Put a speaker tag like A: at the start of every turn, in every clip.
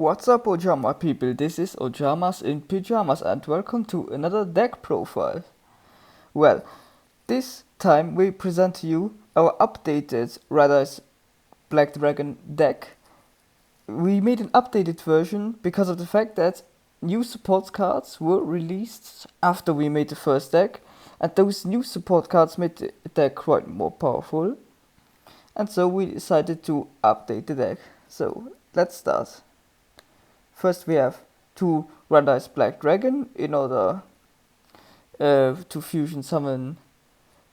A: What's up, Ojama People? This is Ojamas in Pyjamas and welcome to another deck profile. Well, this time we present to you our updated Red Eyes Black Dragon deck. We made an updated version because of the fact that new support cards were released after we made the first deck, and those new support cards made the deck quite more powerful. And so we decided to update the deck. So let's start. First we have 2 Red Eyes Black Dragon in order to fusion summon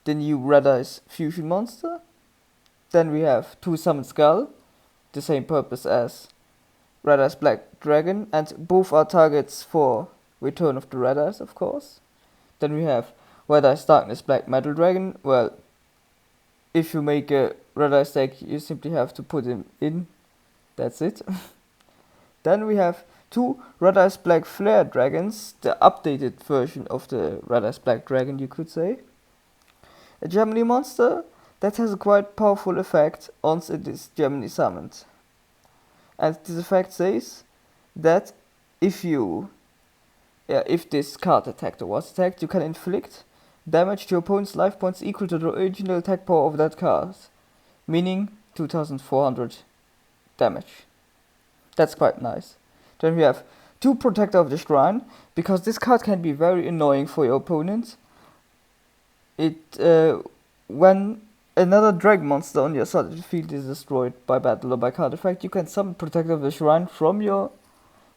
A: the new Red Eyes fusion monster. Then we have 2 Summon Skull, the same purpose as Red Eyes Black Dragon, and both are targets for Return of the Red Eyes, of course. Then we have Red Eyes Darkness Black Metal Dragon. Well, if you make a Red Eyes deck, you simply have to put him in. That's it. Then we have 2 Red Eyes Black Flare Dragons, the updated version of the Red Eyes Black Dragon, you could say. A Gemini monster that has a quite powerful effect once it is Gemini summoned. And this effect says that if this card attacked or was attacked, you can inflict damage to your opponent's life points equal to the original attack power of that card, meaning 2400 damage. That's quite nice. Then we have 2 Protector of the Shrine, because this card can be very annoying for your opponent. When another dragon monster on your side of the field is destroyed by battle or by card effect, you can summon Protector of the Shrine from your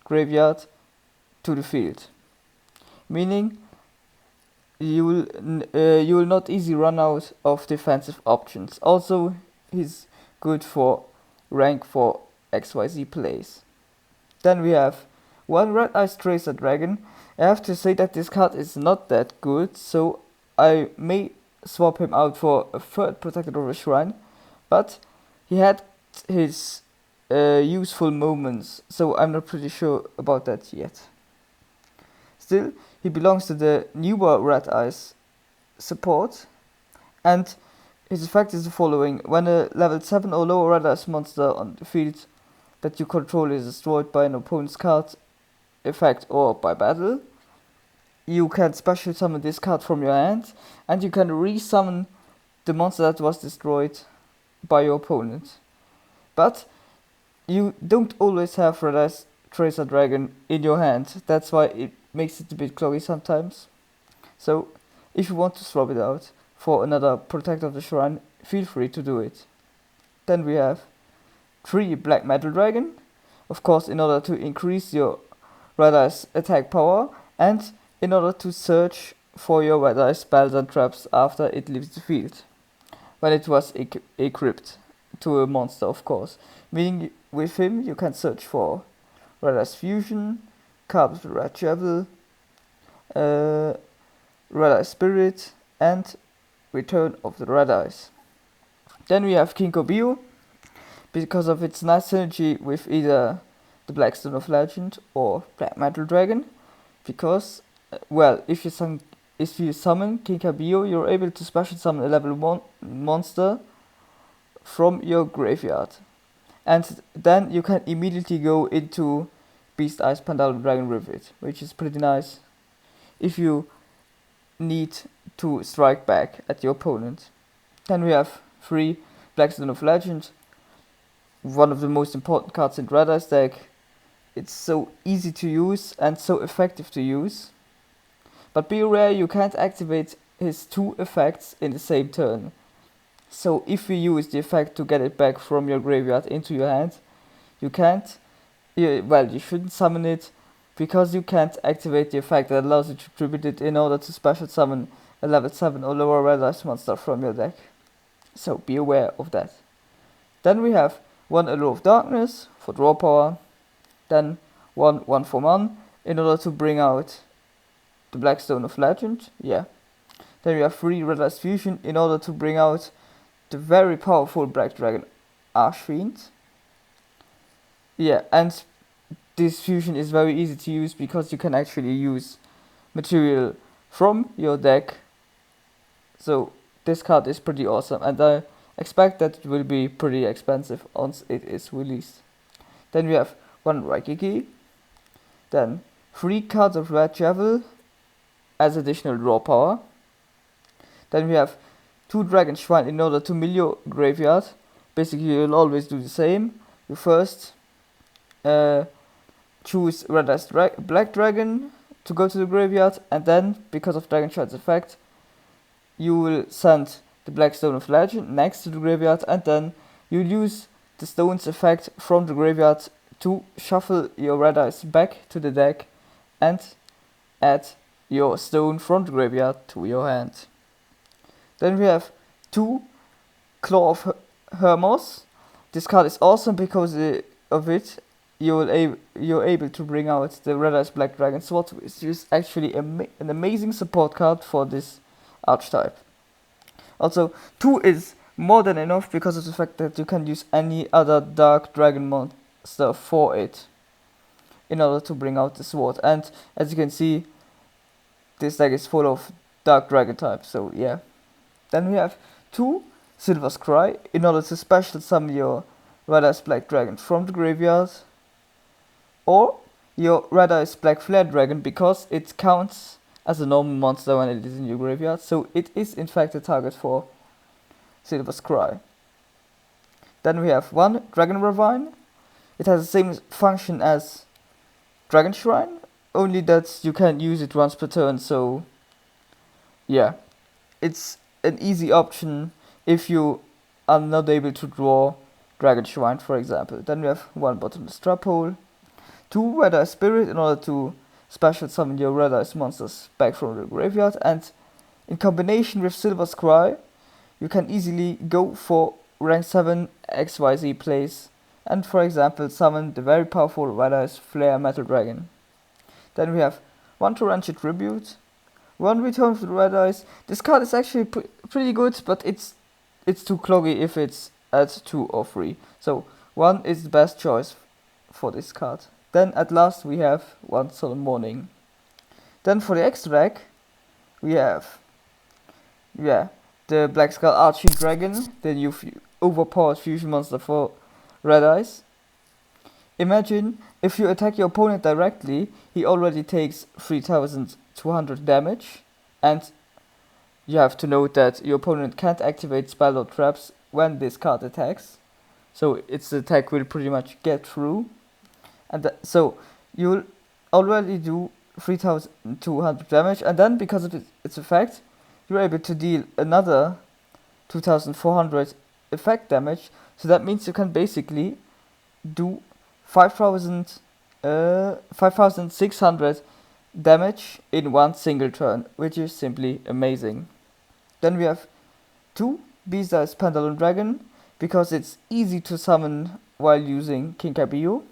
A: graveyard to the field, meaning you will not easily run out of defensive options. Also, he's good for rank for XYZ plays. Then we have 1 Red Eyes Tracer Dragon. I have to say that this card is not that good, so I may swap him out for a 3rd Protector of a Shrine, but he had his useful moments, so I'm not pretty sure about that yet. Still, he belongs to the newer Red Eyes support, and his effect is the following: when a level 7 or lower Red Eyes monster on the field that you control is destroyed by an opponent's card effect or by battle, you can special summon this card from your hand, and you can re-summon the monster that was destroyed by your opponent. But you don't always have Red Eyes Tracer Dragon in your hand, that's why it makes it a bit cloggy sometimes. So if you want to swap it out for another Protector of the Shrine, feel free to do it. Then we have 3 Black Metal Dragon, of course in order to increase your Red Eyes attack power and in order to search for your Red Eyes spells and traps after it leaves the field, when it was equipped to a monster, of course, meaning with him you can search for Red Eyes Fusion, Carpet Red Javel, Red Eyes Spirit, and Return of the Red Eyes. Then we have Kinkobio, because of its nice synergy with either the Blackstone of Legend or Black Metal Dragon, because, if you summon Kinkabio, you're able to special summon a level 1 monster from your graveyard. And then you can immediately go into Beast Eyes Pandalum Dragon with it, which is pretty nice if you need to strike back at your opponent. Then we have 3 Blackstone of Legend, one of the most important cards in Red Eyes deck. It's so easy to use and so effective to use. But be aware, you can't activate his 2 effects in the same turn. So if you use the effect to get it back from your graveyard into your hand, you can't, you shouldn't summon it, because you can't activate the effect that allows you to tribute it in order to special summon a level 7 or lower Red Eyes monster from your deck. So be aware of that. Then we have 1 Allure of Darkness for draw power, then 1 for man in order to bring out the Blackstone of Legend, Then we have 3 Red Eyes Fusion in order to bring out the very powerful Black Dragon Archfiend. And this fusion is very easy to use because you can actually use material from your deck. So this card is pretty awesome, and I expect that it will be pretty expensive once it is released. Then we have 1 Raikiki, then 3 cards of Red Javel as additional draw power. Then we have 2 Dragon Shrine in order to mill your graveyard. Basically, you'll always do the same. You first choose Red Eyes Black Dragon to go to the graveyard, and then, because of Dragon Shrine's effect, you will send the Black Stone of Legend next to the graveyard, and then you'll use the stone's effect from the graveyard to shuffle your Red Eyes back to the deck and add your stone from the graveyard to your hand. Then we have 2 Claw of Hermos. This card is awesome because of it. You're able to bring out the Red Eyes Black Dragon Sword, which is actually an amazing support card for this archetype. Also, 2 is more than enough because of the fact that you can use any other Dark Dragon monster for it in order to bring out the sword. And as you can see, this deck is full of Dark Dragon types, so yeah. Then we have 2 Silver Scry in order to special summon your Red Eyes Black Dragon from the graveyard, or your Red Eyes Black Flare Dragon, because it counts as a normal monster when it is in your graveyard, so it is in fact a target for Silver Scry. Then we have 1 Dragon Ravine. It has the same function as Dragon Shrine, only that you can use it once per turn, so yeah, it's an easy option if you are not able to draw Dragon Shrine, for example. Then we have 1 Bottomless Trap Hole, 2 Red Eye Spirit in order to special summon your Red Eyes monsters back from the graveyard, and in combination with Silver Scry, you can easily go for rank 7 XYZ plays, and for example summon the very powerful Red Eyes Flare Metal Dragon. Then we have 1 Torrential Tribute, 1 Return of the Red Eyes. This card is actually pretty good, but it's too cloggy if it's at 2 or 3. So 1 is the best choice for this card. Then at last we have 1 Solemn Morning. Then for the extra deck, we have the Black Skull Arching Dragon, the new overpowered fusion monster for Red Eyes. Imagine if you attack your opponent directly, he already takes 3200 damage, and you have to note that your opponent can't activate spell or traps when this card attacks, so its attack will pretty much get through, and so you'll already do 3200 damage, and then because of its effect, you're able to deal another 2400 effect damage, so that means you can basically do 5600 damage in one single turn, which is simply amazing. Then we have 2 Beast Eyes Pendulum Dragon, because it's easy to summon while using Kinkabiyo,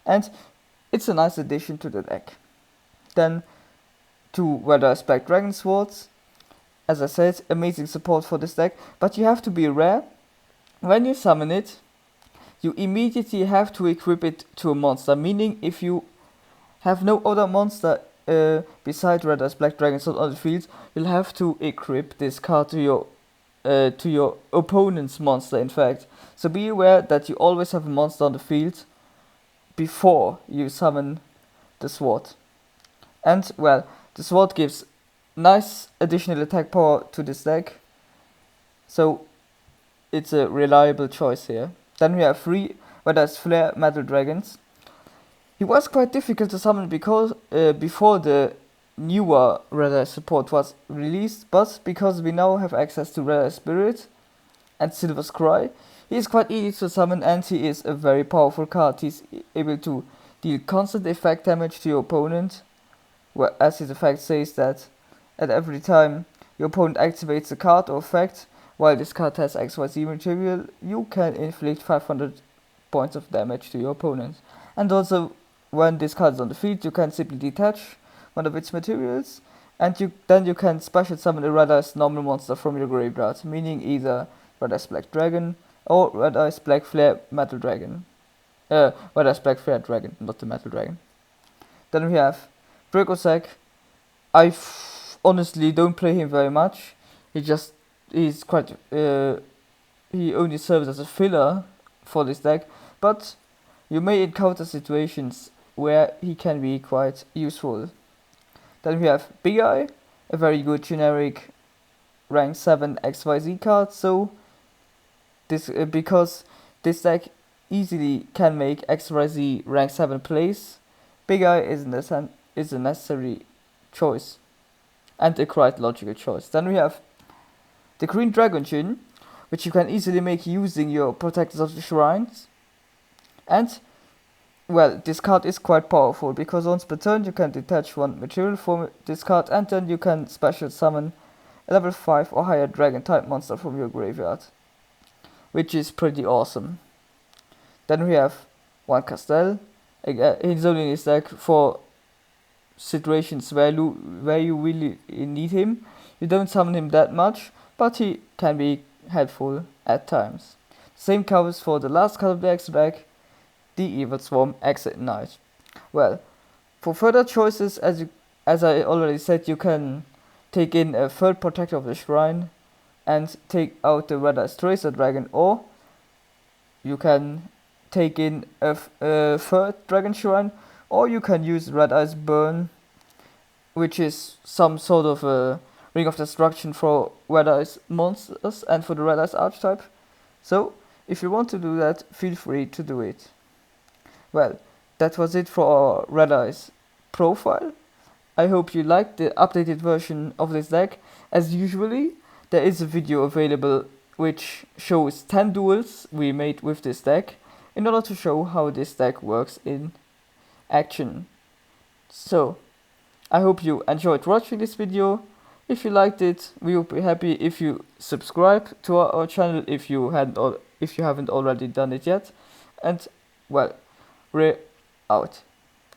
A: and it's a nice addition to the deck. Then 2 Red Eyes Black Dragon Swords. As I said, amazing support for this deck, but you have to be aware, when you summon it, you immediately have to equip it to a monster, meaning if you have no other monster beside Red Eyes Black Dragon Sword on the field, you'll have to equip this card to your opponent's monster, in fact. So be aware that you always have a monster on the field before you summon the sword. And well, the sword gives nice additional attack power to this deck, so it's a reliable choice here. Then we have 3 Red Eyes Flare Metal Dragons. He was quite difficult to summon because before the newer Red Eyes support was released, but because we now have access to Red Eyes Spirit and Silver Scry, he is quite easy to summon, and he is a very powerful card. He's able to deal constant effect damage to your opponent, as his effect says that at every time your opponent activates a card or effect, while this card has XYZ material, you can inflict 500 points of damage to your opponent. And also, when this card is on the field, you can simply detach one of its materials, and then you can special summon a Red Eyes normal monster from your graveyard, meaning either Red Eyes Black Dragon or Red Eyes Black Flare Metal Dragon. Red Eyes Black Flare Dragon, not the Metal Dragon. Then we have Dracossack. I honestly don't play him very much. He's quite he only serves as a filler for this deck, but you may encounter situations where he can be quite useful. Then we have Big Eye, a very good generic rank 7 XYZ card, so this because this deck easily can make XYZ rank 7 plays, Big Eye is a necessary choice and a quite logical choice. Then we have the Green Dragon Djinn, which you can easily make using your Protectors of the Shrines. And, well, this card is quite powerful, because once per turn you can detach one material from this card, and then you can special summon a level 5 or higher dragon type monster from your graveyard, which is pretty awesome. Then we have one Castell. He's only in his deck for situations where you really need him. You don't summon him that much, but he can be helpful at times. Same covers for the last card of the extra deck, the Evil Swarm Exit Knight. Well, for further choices, as I already said, you can take in a third Protector of the Shrine and take out the Red Eyes Tracer Dragon, or you can take in a third Dragon Shrine, or you can use Red Eyes Burn, which is some sort of a Ring of Destruction for Red Eyes monsters and for the Red Eyes archetype. So, if you want to do that, feel free to do it. Well, that was it for our Red Eyes profile. I hope you liked the updated version of this deck. As usually, there is a video available which shows 10 duels we made with this deck, in order to show how this deck works in action. So, I hope you enjoyed watching this video. If you liked it, we would be happy if you subscribe to our channel if you haven't already done it yet. And, well, we're out.